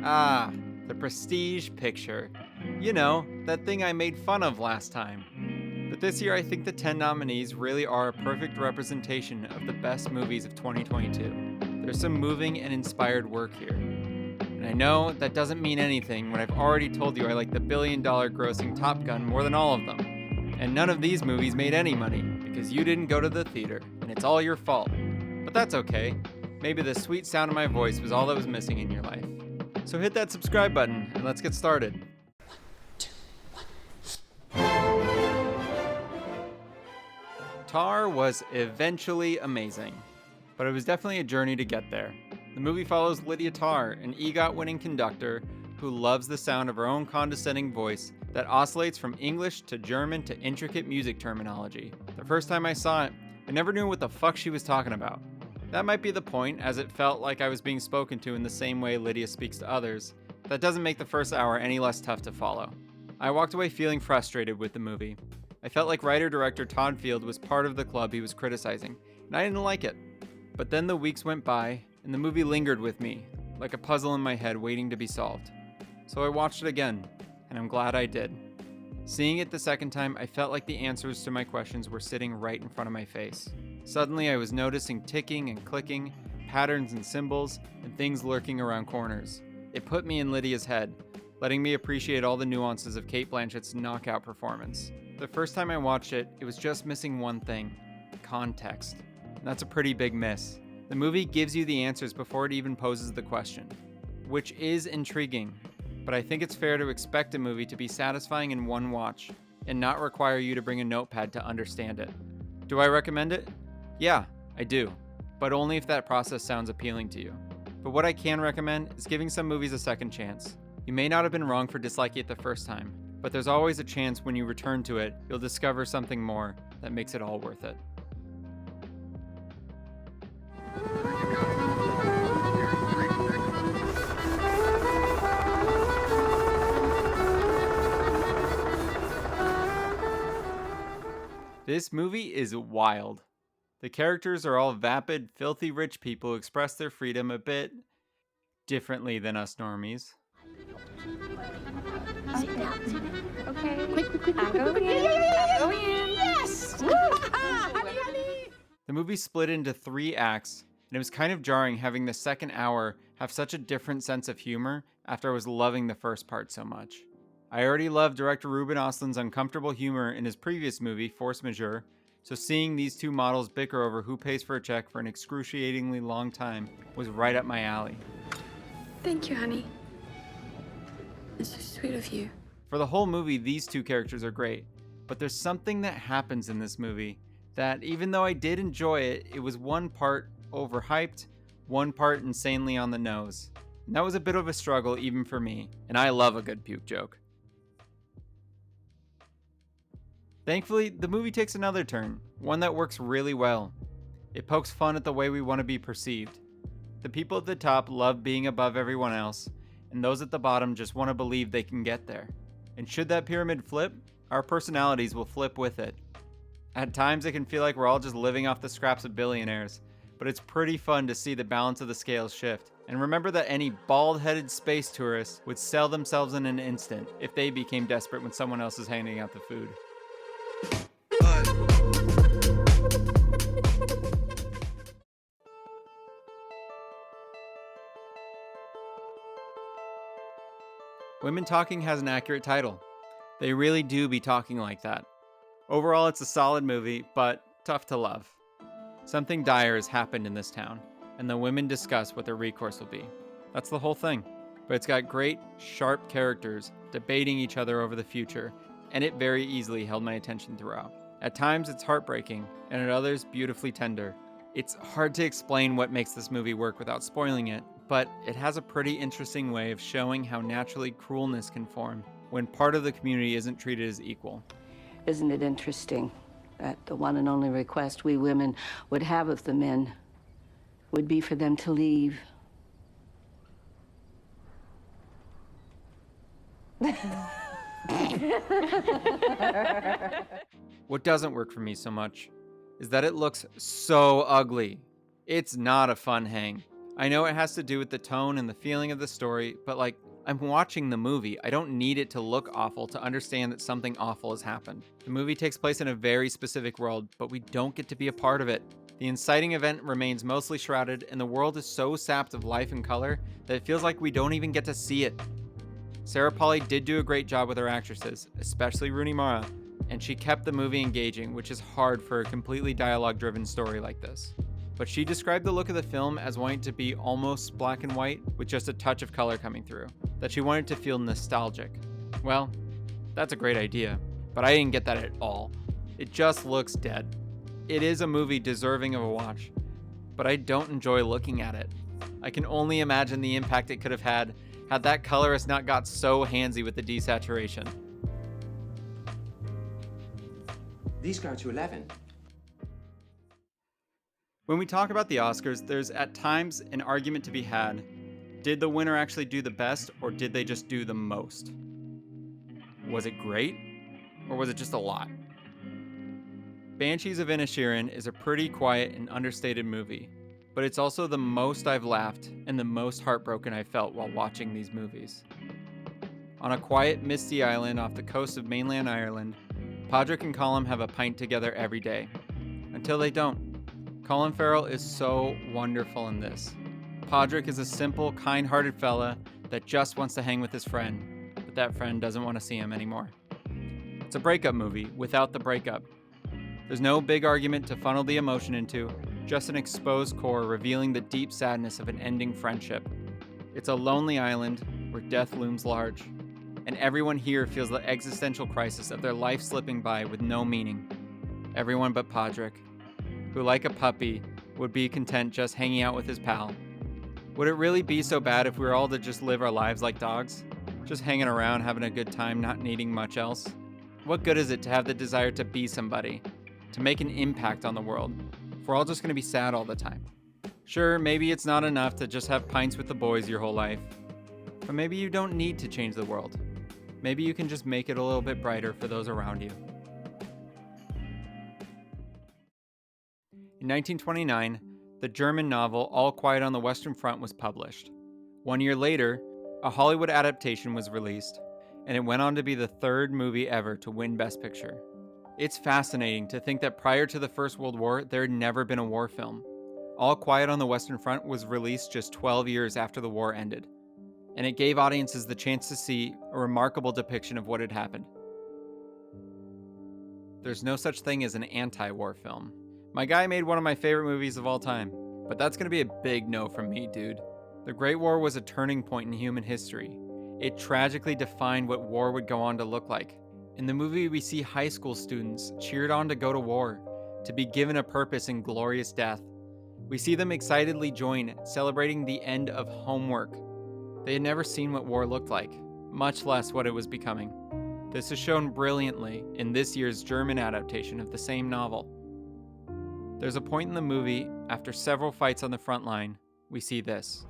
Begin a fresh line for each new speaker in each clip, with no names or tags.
Ah, the Prestige picture. You know, that thing I made fun of last time. But this year, I think the 10 nominees really are a perfect representation of the best movies of 2022. There's some moving and inspired work here. And I know that doesn't mean anything when I've already told you I like the billion-dollar grossing Top Gun more than all of them. And none of these movies made any money because you didn't go to the theater, and it's all your fault. But that's okay. Maybe the sweet sound of my voice was all that was missing in your life. So hit that subscribe button and let's get started. Tar was eventually amazing, but it was definitely a journey to get there. The movie follows Lydia Tarr, an EGOT-winning conductor who loves the sound of her own condescending voice that oscillates from English to German to intricate music terminology. The first time I saw it, I never knew what the fuck she was talking about. That might be the point, as it felt like I was being spoken to in the same way Lydia speaks to others. That doesn't make the first hour any less tough to follow. I walked away feeling frustrated with the movie. I felt like writer-director Todd Field was part of the club he was criticizing, and I didn't like it. But then the weeks went by, and the movie lingered with me, like a puzzle in my head waiting to be solved. So I watched it again, and I'm glad I did. Seeing it the second time, I felt like the answers to my questions were sitting right in front of my face. Suddenly, I was noticing ticking and clicking, patterns and symbols, and things lurking around corners. It put me in Lydia's head, letting me appreciate all the nuances of Cate Blanchett's knockout performance. The first time I watched it, it was just missing one thing: context. And that's a pretty big miss. The movie gives you the answers before it even poses the question, which is intriguing, but I think it's fair to expect a movie to be satisfying in one watch and not require you to bring a notepad to understand it. Do I recommend it? Yeah, I do, but only if that process sounds appealing to you. But what I can recommend is giving some movies a second chance. You may not have been wrong for disliking it the first time, but there's always a chance when you return to it, you'll discover something more that makes it all worth it. This movie is wild. The characters are all vapid, filthy rich people who express their freedom a bit differently than us normies.
Okay. Quick. I'm going in. Yes!
The movie split into 3 acts, and it was kind of jarring having the second hour have such a different sense of humor after I was loving the first part so much. I already loved director Ruben Östlund's uncomfortable humor in his previous movie, Force Majeure, so seeing these two models bicker over who pays for a check for an excruciatingly long time was right up my alley.
Thank you, honey. It's so sweet of you.
For the whole movie, these two characters are great, but there's something that happens in this movie that, even though I did enjoy it, it was one part overhyped, one part insanely on the nose. And that was a bit of a struggle even for me, and I love a good puke joke. Thankfully, the movie takes another turn, one that works really well. It pokes fun at the way we want to be perceived. The people at the top love being above everyone else, and those at the bottom just want to believe they can get there. And should that pyramid flip, our personalities will flip with it. At times it can feel like we're all just living off the scraps of billionaires, but it's pretty fun to see the balance of the scales shift. And remember that any bald-headed space tourist would sell themselves in an instant if they became desperate when someone else is handing out the food. Women Talking has an accurate title. They really do be talking like that. Overall, it's a solid movie, but tough to love. Something dire has happened in this town, and the women discuss what their recourse will be. That's the whole thing. But it's got great, sharp characters debating each other over the future, and it very easily held my attention throughout. At times, it's heartbreaking, and at others, beautifully tender. It's hard to explain what makes this movie work without spoiling it, but it has a pretty interesting way of showing how naturally cruelness can form when part of the community isn't treated as equal.
Isn't it interesting that the one and only request we women would have of the men would be for them to leave?
What doesn't work for me so much is that it looks so ugly. It's not a fun hang. I know it has to do with the tone and the feeling of the story, but like, I'm watching the movie. I don't need it to look awful to understand that something awful has happened. The movie takes place in a very specific world, but we don't get to be a part of it. The inciting event remains mostly shrouded, and the world is so sapped of life and color that it feels like we don't even get to see it. Sarah Polley did do a great job with her actresses, especially Rooney Mara, and she kept the movie engaging, which is hard for a completely dialogue-driven story like this. But she described the look of the film as wanting to be almost black and white with just a touch of color coming through, that she wanted to feel nostalgic. Well, that's a great idea, but I didn't get that at all. It just looks dead. It is a movie deserving of a watch, but I don't enjoy looking at it. I can only imagine the impact it could have had that colorist not got so handsy with the desaturation.
These go to 11.
When we talk about the Oscars, there's at times an argument to be had. Did the winner actually do the best, or did they just do the most? Was it great, or was it just a lot? Banshees of Inisherin is a pretty quiet and understated movie, but it's also the most I've laughed and the most heartbroken I've felt while watching these movies. On a quiet, misty island off the coast of mainland Ireland, Padraig and Colm have a pint together every day. Until they don't. Colin Farrell is so wonderful in this. Padraig is a simple, kind-hearted fella that just wants to hang with his friend, but that friend doesn't want to see him anymore. It's a breakup movie without the breakup. There's no big argument to funnel the emotion into, just an exposed core revealing the deep sadness of an ending friendship. It's a lonely island where death looms large, and everyone here feels the existential crisis of their life slipping by with no meaning. Everyone but Padraig, who, like a puppy, would be content just hanging out with his pal. Would it really be so bad if we were all to just live our lives like dogs? Just hanging around, having a good time, not needing much else? What good is it to have the desire to be somebody, to make an impact on the world, if we're all just going to be sad all the time? Sure, maybe it's not enough to just have pints with the boys your whole life, but maybe you don't need to change the world. Maybe you can just make it a little bit brighter for those around you. In 1929, the German novel All Quiet on the Western Front was published. 1 year later, a Hollywood adaptation was released, and it went on to be the third movie ever to win Best Picture. It's fascinating to think that prior to the First World War, there had never been a war film. All Quiet on the Western Front was released just 12 years after the war ended, and it gave audiences the chance to see a remarkable depiction of what had happened. There's no such thing as an anti-war film. My guy made one of my favorite movies of all time, but that's gonna be a big no from me, dude. The Great War was a turning point in human history. It tragically defined what war would go on to look like. In the movie, we see high school students cheered on to go to war, to be given a purpose in glorious death. We see them excitedly join, celebrating the end of homework. They had never seen what war looked like, much less what it was becoming. This is shown brilliantly in this year's German adaptation of the same novel. There's a point in the movie, after several fights on the front line, we see this.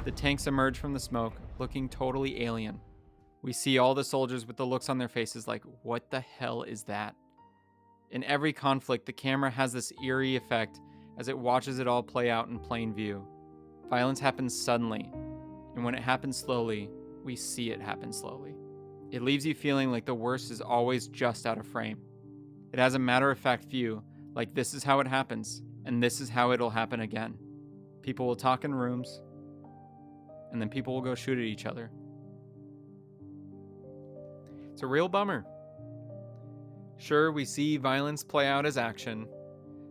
The tanks emerge from the smoke, looking totally alien. We see all the soldiers with the looks on their faces like, what the hell is that? In every conflict, the camera has this eerie effect as it watches it all play out in plain view. Violence happens suddenly, and when it happens slowly, we see it happen slowly. It leaves you feeling like the worst is always just out of frame. It has a matter-of-fact view, like this is how it happens, and this is how it'll happen again. People will talk in rooms, and then people will go shoot at each other. It's a real bummer. Sure, we see violence play out as action,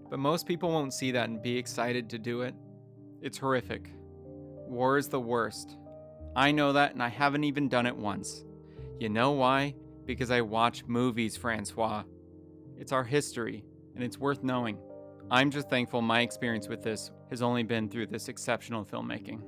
but most people won't see that and be excited to do it. It's horrific. War is the worst. I know that, and I haven't even done it once. You know why? Because I watch movies, Francois. It's our history, and it's worth knowing. I'm just thankful my experience with this has only been through this exceptional filmmaking.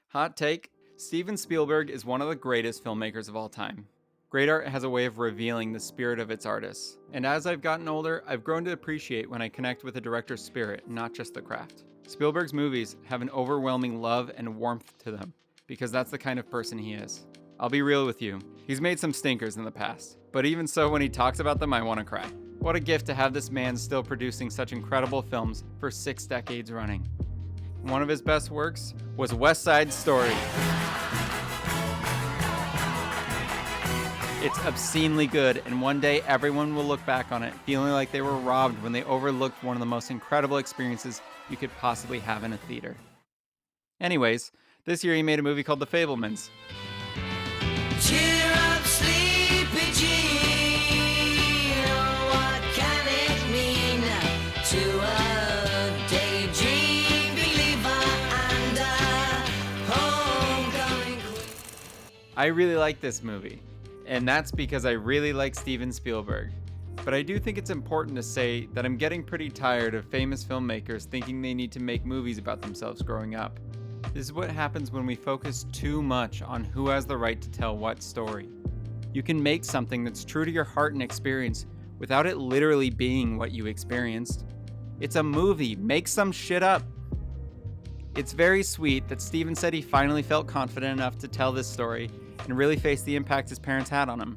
Hot take: Steven Spielberg is one of the greatest filmmakers of all time. Great art has a way of revealing the spirit of its artists, and as I've gotten older, I've grown to appreciate when I connect with a director's spirit, not just the craft. Spielberg's movies have an overwhelming love and warmth to them, because that's the kind of person he is. I'll be real with you. He's made some stinkers in the past, but even so, when he talks about them, I want to cry. What a gift to have this man still producing such incredible films for 6 decades running. One of his best works was West Side Story. It's obscenely good, and one day everyone will look back on it feeling like they were robbed when they overlooked one of the most incredible experiences you could possibly have in a theater. Anyways, this year he made a movie called The Fabelmans.
Cheer up, sleepy Jean. Oh, what can it mean to a daydream believer and a homecoming queen?
I really like this movie, and that's because I really like Steven Spielberg. But I do think it's important to say that I'm getting pretty tired of famous filmmakers thinking they need to make movies about themselves growing up. This is what happens when we focus too much on who has the right to tell what story. You can make something that's true to your heart and experience without it literally being what you experienced. It's a movie. Make some shit up. It's very sweet that Steven said he finally felt confident enough to tell this story and really face the impact his parents had on him.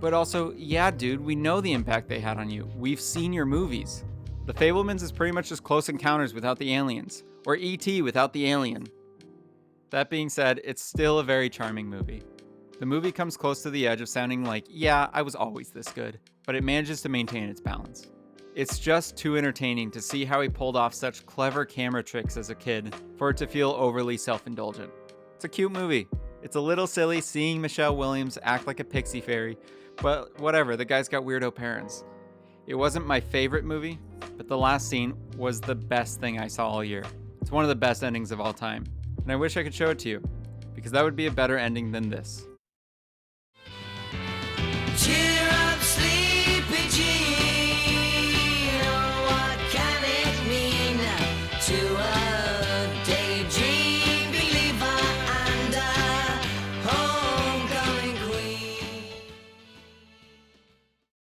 But also, yeah, dude, we know the impact they had on you. We've seen your movies. The Fabelmans is pretty much just Close Encounters without the aliens, or E.T. without the alien. That being said, it's still a very charming movie. The movie comes close to the edge of sounding like, yeah, I was always this good, but it manages to maintain its balance. It's just too entertaining to see how he pulled off such clever camera tricks as a kid for it to feel overly self-indulgent. It's a cute movie. It's a little silly seeing Michelle Williams act like a pixie fairy, but whatever, the guy's got weirdo parents. It wasn't my favorite movie, but the last scene was the best thing I saw all year. It's one of the best endings of all time. And I wish I could show it to you, because that would be a better ending than this.
Cheer